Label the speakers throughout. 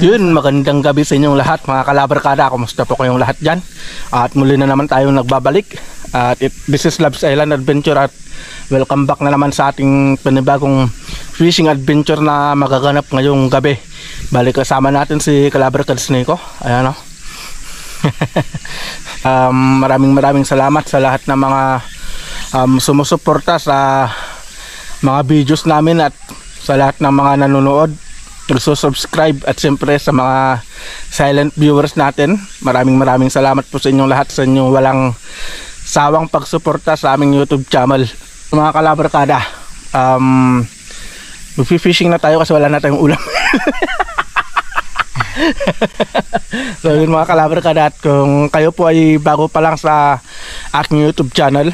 Speaker 1: Yun, magandang gabi sa inyong lahat mga kalabarkada. Kumusta po kayong lahat dyan? At muli na naman tayong nagbabalik. At this is Loves Island Adventure at welcome back na naman sa ating panibagong fishing adventure na magaganap ngayong gabi. Balik kasama natin si Kalabarkada Nico. Ayan o. Maraming salamat sa lahat ng mga sumusuporta sa mga videos namin at sa lahat ng mga nanonood, subscribe at siyempre sa mga silent viewers natin. Maraming salamat po sa inyong lahat, sa inyong walang sawang pagsuporta sa aming YouTube channel. Mga Kalabarkada, mag-fishing na tayo kasi wala na tayong ulam. So yun mga Kalabarkada, at kung kayo po ay bago pa lang sa aking YouTube channel,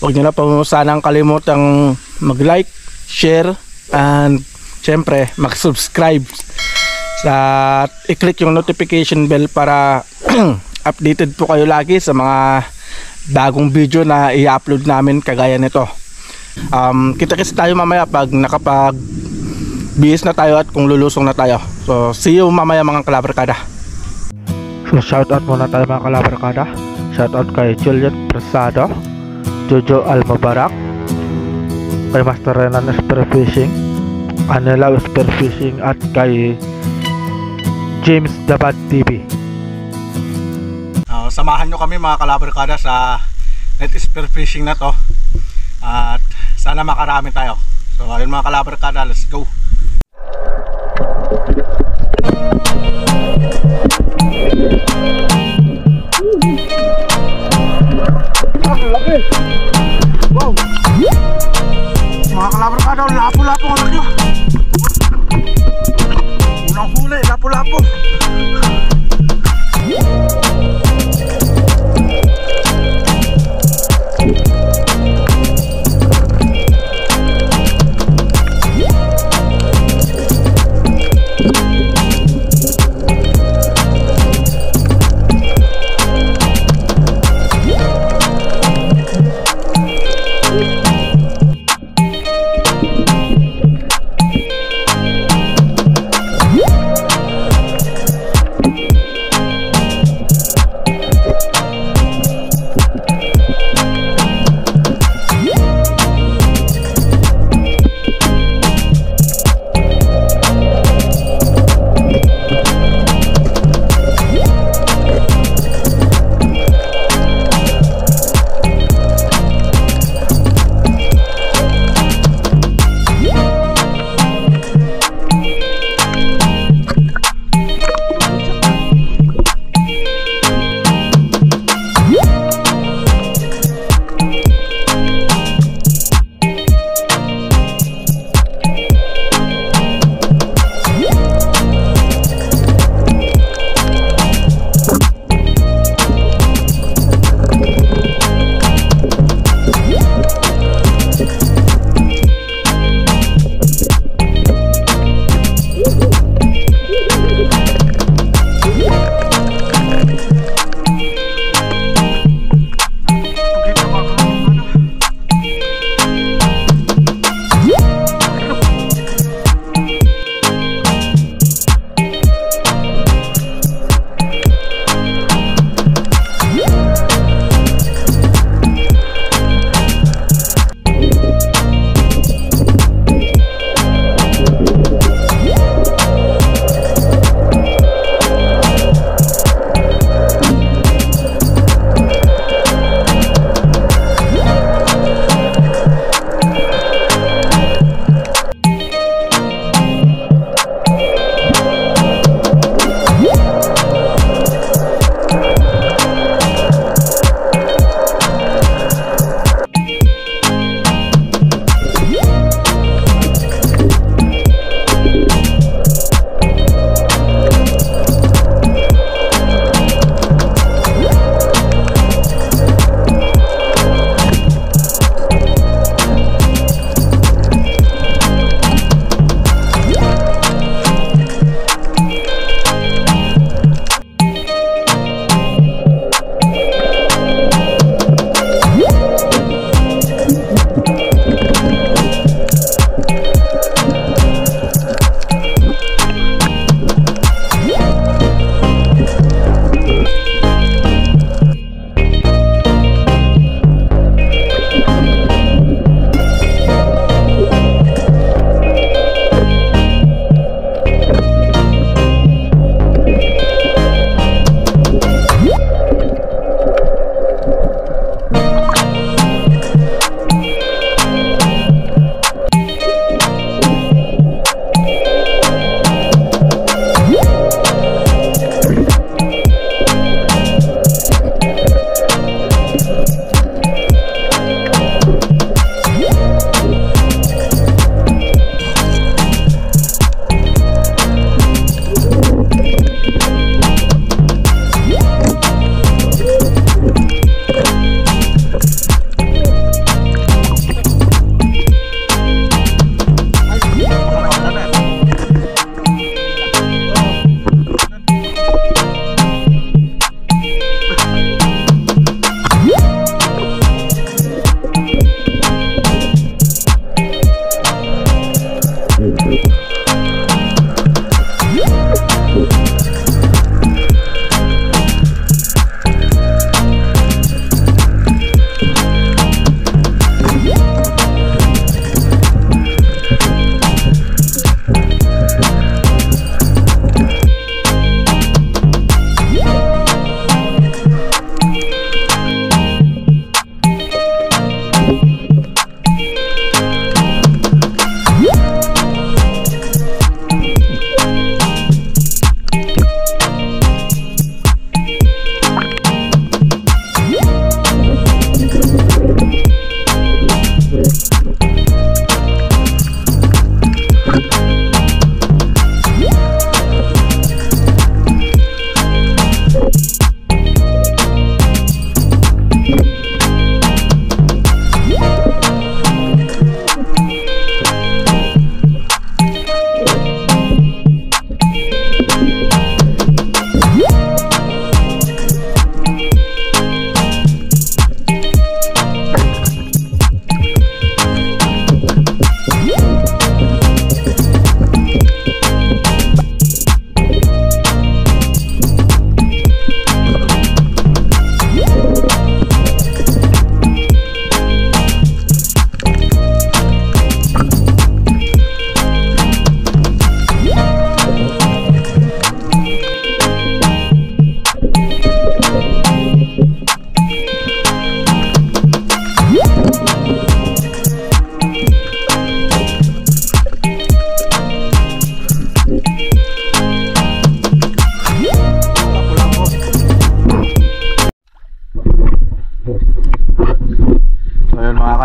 Speaker 1: huwag nyo na po sanang kalimutang mag-like, share, and siyempre mag-subscribe at i-click yung notification bell para updated po kayo lagi sa mga bagong video na i-upload namin kagaya nito. Kita-kits tayo mamaya pag nakapag-bihis na tayo at kung lulusong na tayo. So see you mamaya mga Kalabarkada. So shoutout muna tayo mga Kalabarkada. Shoutout kay Juliet Prasado, Jojo Almabarak, kay Master Renan Spearfishing, Anela Spearfishing, at kay James Dabat TV. Samahan nyo kami mga Kalabarkada sa net spearfishing na to at sana makarami tayo. So ayun mga Kalabarkada, let's go. Wow, mga Kalabarkada, lapo-lapo ang laki. Unang huli, lapo-lapo.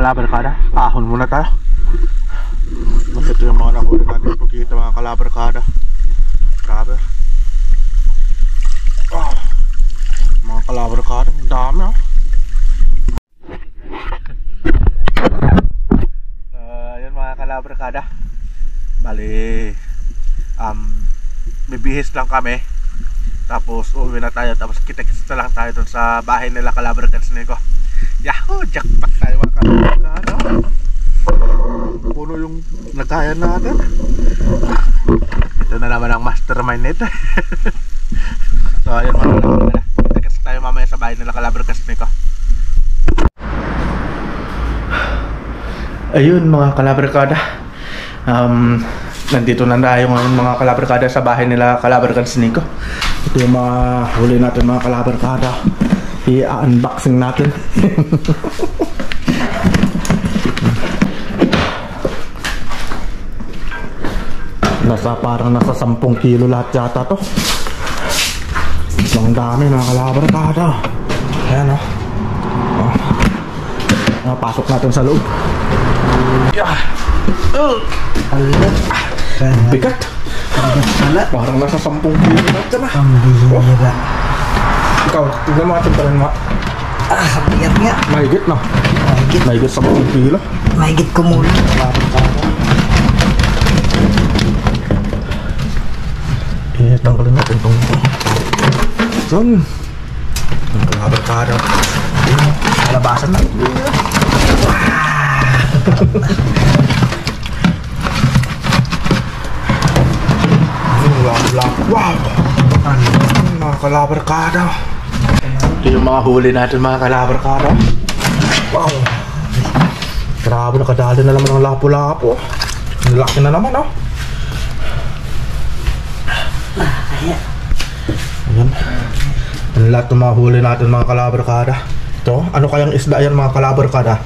Speaker 1: kalabarkada, ahon muna tayo. Ito yung mga nahuli natin pagkita mga kalabarkada. Grabe. Mga kalabarkada, ang dami Ayan mga kalabarkada. Bali bibihis lang kami. Tapos uuwi na tayo. Tapos kita-kita lang tayo dun sa bahay nila kalabarkads niko. Yahoo! Jackpot tayo mga kalabarkada. Puno yung nagayan natin. Ito na naman ang mastermind nito. So ayun mga kalabarkada, kita-kita tayo mamaya sa bahay nila kalabarkads niko. Ayun mga kalabarkada, nandito na tayo ngayon mga kalabarkada sa bahay nila kalabarkads niko. Ito yung mga huli natin mga kalabarkada. I-unboxing natin. Parang nasa 10 kilo lahat yata to. Ang dami mga kalabarkada. Ayan pasok natin sa loob. Bigat. Parang nasa 10 kilo lahat yan
Speaker 2: Pambihira.
Speaker 1: Ikaw, tignan mo atin pa rin
Speaker 2: Bigat nga.
Speaker 1: mahigit na. Mahigit 10 kilo.
Speaker 2: Mahigit kumulang.
Speaker 1: Tanggalin natin itong son. Ang kalabarkada. Kalabasan na. Wow! Mga kalabarkada. Ito yung mga huli natin mga kalabarkada. Wow! Grabe, nakadali na naman ang lapo-lapo. Ang laki na naman Ayan. Ang lahat ng mga huli natin mga kalabarkada. Ito, ano kayang isda yan mga kalabarkada?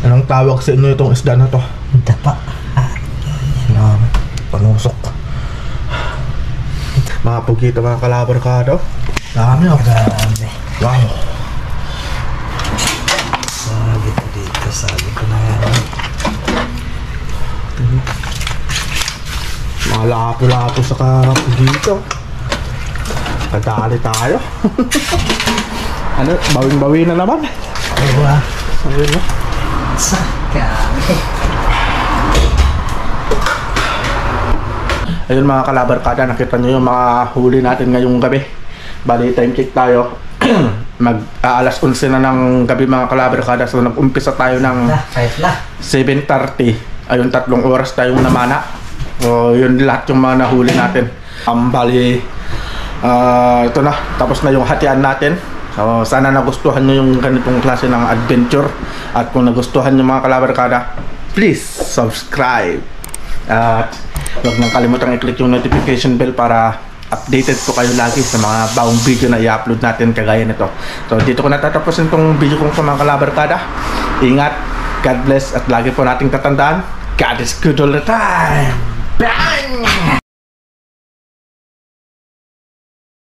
Speaker 1: Anong tawag sa inyo itong isda na to?
Speaker 2: Dapa.
Speaker 1: Panusok. Mga pugita mga kalabarkada. Dami
Speaker 2: Grabe.
Speaker 1: Wow.
Speaker 2: Sabi ko dito. Sabi ko na yan.
Speaker 1: Mga lapo-lapo sa kapugita. Kadali tayo. Ano, bawing-bawi na naman.
Speaker 2: Diba?
Speaker 1: Ayun na.
Speaker 2: Sakami.
Speaker 1: Ayun mga kalabarkada, nakita nyo yung mga huli natin ngayong gabi. Bali, time check tayo. Alas 11 na ng gabi mga kalabarkada. So nag-umpisa tayo ng 7:30. Ayun, 3 oras tayong namana. So, yun lahat yung mga nahuli natin. Bali, ito na. Tapos na yung hatian natin. So, sana nagustuhan nyo yung ganitong klase ng adventure. At kung nagustuhan nyo mga kalabarkada, please subscribe. At huwag nang kalimutang i-click yung notification bell para updated po kayo lagi sa mga bagong video na i-upload natin kagaya nito. So, dito ko natatapusin itong video kong sa mga kalabarkada. Ingat, God bless, at lagi po nating tatandaan, God is good all the time. Bang!